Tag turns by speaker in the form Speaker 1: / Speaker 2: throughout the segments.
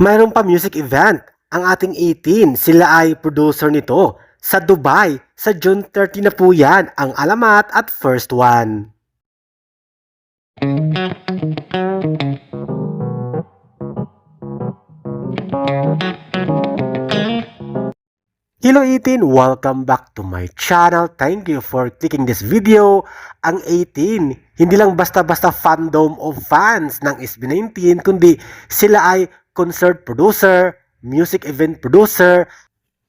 Speaker 1: Mayroon pa music event ang ating 18. Sila ay producer nito sa Dubai. Sa June 30 na po yan ang alamat at first one. Hello 18! Welcome back to my channel. Thank you for clicking this video. Ang 18, hindi lang basta-basta fandom of fans ng SB19, kundi sila ay concert producer, music event producer,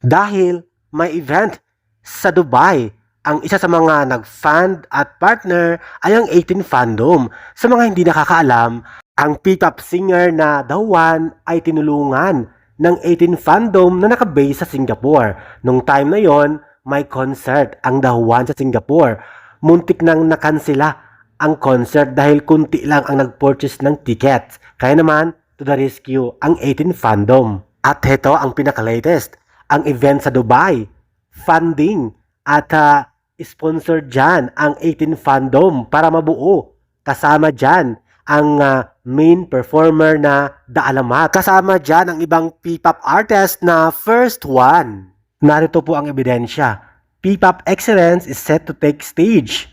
Speaker 1: dahil may event sa Dubai. Ang isa sa mga nag-fund at partner ay ang 18 fandom. Sa mga hindi nakakaalam, ang P-pop singer na The One ay tinulungan ng 18 fandom na nakabase sa Singapore. Nung time na yon, may concert ang The One sa Singapore. Muntik nang nakansela ang concert dahil kunti lang ang nag-purchase ng tickets. Kaya naman, to the rescue ang 18 fandom. At heto ang pinaka-latest, ang event sa Dubai. Funding at sponsored dyan ang 18 fandom para mabuo. Kasama dyan ang main performer na The Alamat. Kasama dyan ang ibang P-pop artist na first one. Narito po ang ebidensya. P-pop excellence is set to take stage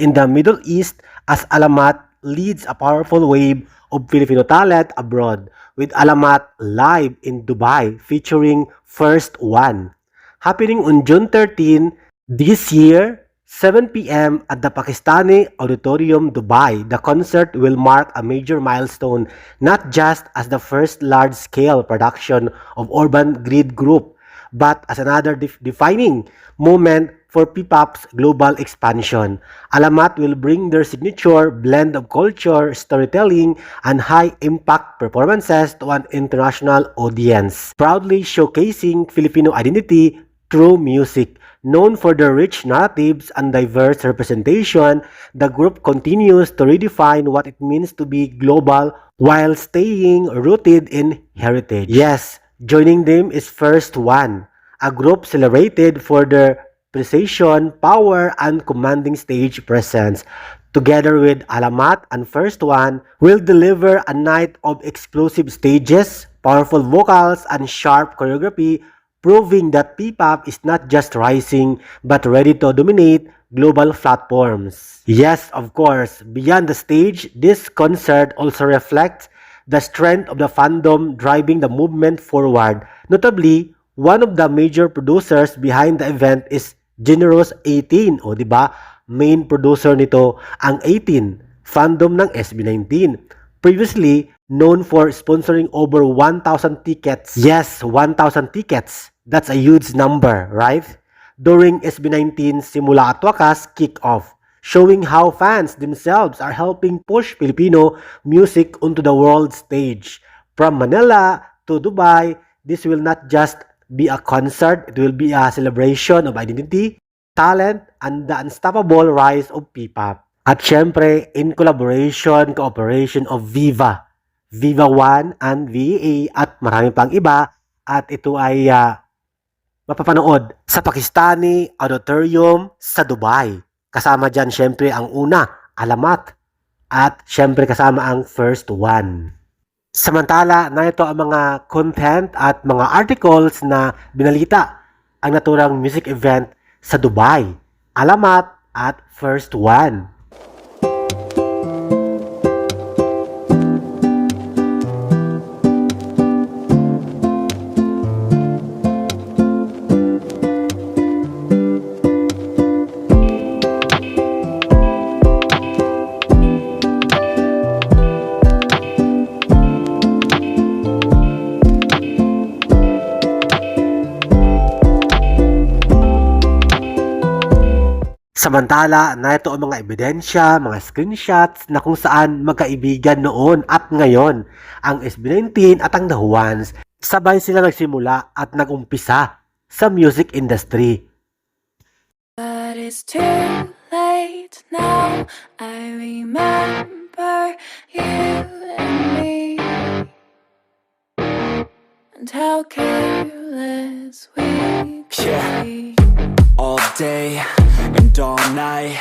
Speaker 1: in the Middle East as Alamat leads a powerful wave of Filipino talent abroad with Alamat live in Dubai featuring first one. Happening on June 13 this year, 7 p.m. at the Pakistani Auditorium, Dubai. The concert will mark a major milestone, not just as the first large-scale production of Urban Grid Group, but as another defining moment for P-pop's global expansion. Alamat will bring their signature blend of culture, storytelling, and high-impact performances to an international audience, proudly showcasing Filipino identity through music. Known for their rich narratives and diverse representation, the group continues to redefine what it means to be global while staying rooted in heritage. Yes, joining them is First One, a group celebrated for their precision, power, and commanding stage presence. Together with Alamat and First One, will deliver a night of explosive stages, powerful vocals, and sharp choreography, proving that P-pop is not just rising but ready to dominate global platforms. Yes, of course, beyond the stage, this concert also reflects the strength of the fandom driving the movement forward. Notably, one of the major producers behind the event is Generous 18, o diba? Main producer nito ang 18, fandom ng SB19. Previously, known for sponsoring over 1,000 tickets. Yes, 1,000 tickets. That's a huge number, right? During SB19 Simula at Wakas kick-off, showing how fans themselves are helping push Filipino music onto the world stage. From Manila to Dubai, this will not just be a concert, it will be a celebration of identity, talent, and the unstoppable rise of P-pop. At syempre, in cooperation of Viva 1 and VA at marami pang iba, at ito ay mapapanood sa Pakistani Auditorium sa Dubai. Kasama dyan syempre ang una, Alamat, at syempre kasama ang First One. Samantala, narito ang mga content at mga articles na binalita ang naturang music event sa Dubai, Alamat at First One. Samantala, narito ang mga ebidensya, mga screenshots na kung saan magkaibigan noon at ngayon ang SB19 at ang The Ones. Sabay sila nagsimula at nagumpisa sa music industry.
Speaker 2: But it's too late now. I remember you and me, and how careless we could be.
Speaker 3: All day and all night,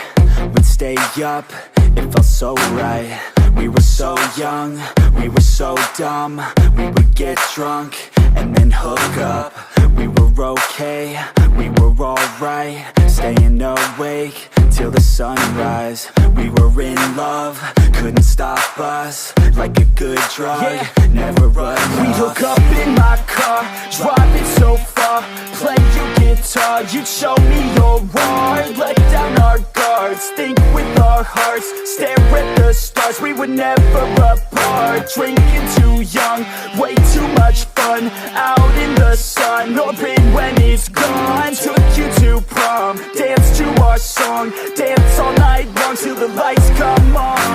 Speaker 3: we'd stay up, it felt so right. We We were so young, we were so dumb. We would get drunk and then hook up. We were okay, we were alright, staying awake till the sunrise. We were in love, couldn't stop us. Like a good drug, never enough.
Speaker 4: We'd hook up in my car, driving so far, play your guitar, you'd show me your art. Let down our guards, think with our hearts, stare at the stars. We were never apart, drinking too young, way too much fun. Out in the sun, orbit when it's gone. Took you to prom, dance to our song, dance all night long till the lights come on.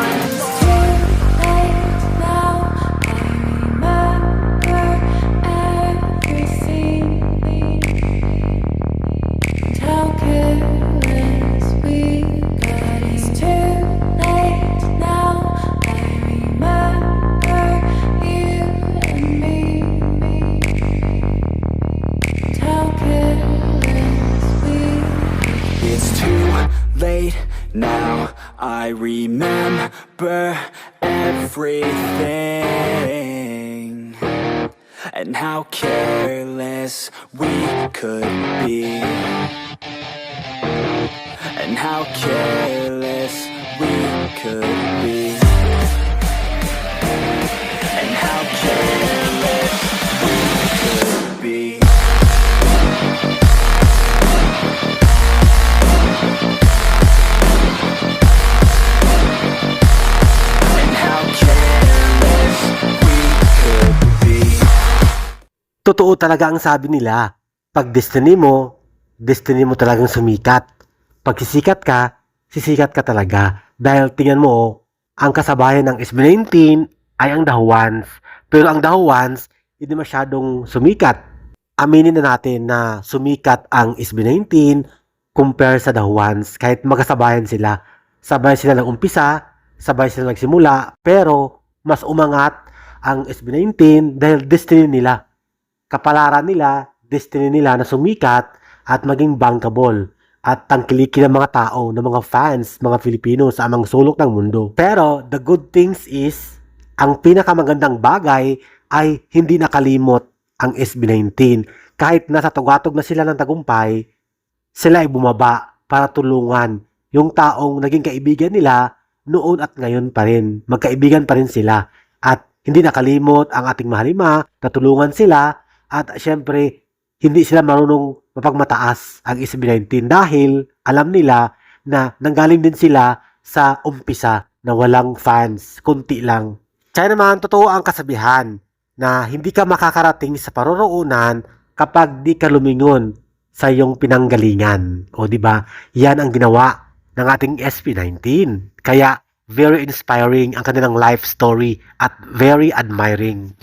Speaker 3: It's too late now, I remember everything, and how careless we could be, and how careless we could be, and how careless we could be.
Speaker 1: Totoo talaga ang sabi nila, pag destiny mo talagang sumikat. Pag sisikat ka, sisikat ka talaga. Dahil tingnan mo, ang kasabayan ng SB19 ay ang The Ones. Pero ang The Ones, hindi masyadong sumikat. Aminin na natin na sumikat ang SB19 compare sa The Ones. Kahit magkasabayan sila. Sabay sila nag-umpisa, sabay sila nagsimula, pero mas umangat ang SB19 dahil destiny nila. Kapalaran nila, destiny nila na sumikat at maging bankable at tangkilikin ng mga tao, ng mga fans, mga Filipino sa amang sulok ng mundo. Pero the good things is, ang pinakamagandang bagay ay hindi nakalimot ang SB19. Kahit nasa tugatog na sila ng tagumpay, sila ay bumaba para tulungan yung taong naging kaibigan nila noon at ngayon pa rin. Magkaibigan pa rin sila at hindi nakalimot ang ating mahalima, natulungan sila. At syempre, hindi sila marunong mapagmataas ang SB19 dahil alam nila na nanggaling din sila sa umpisa na walang fans, kunti lang. Kaya naman, totoo ang kasabihan na hindi ka makakarating sa paroroonan kapag di ka lumingon sa iyong pinanggalingan. O di ba? Yan ang ginawa ng ating SB19. Kaya very inspiring ang kanilang life story at very admiring.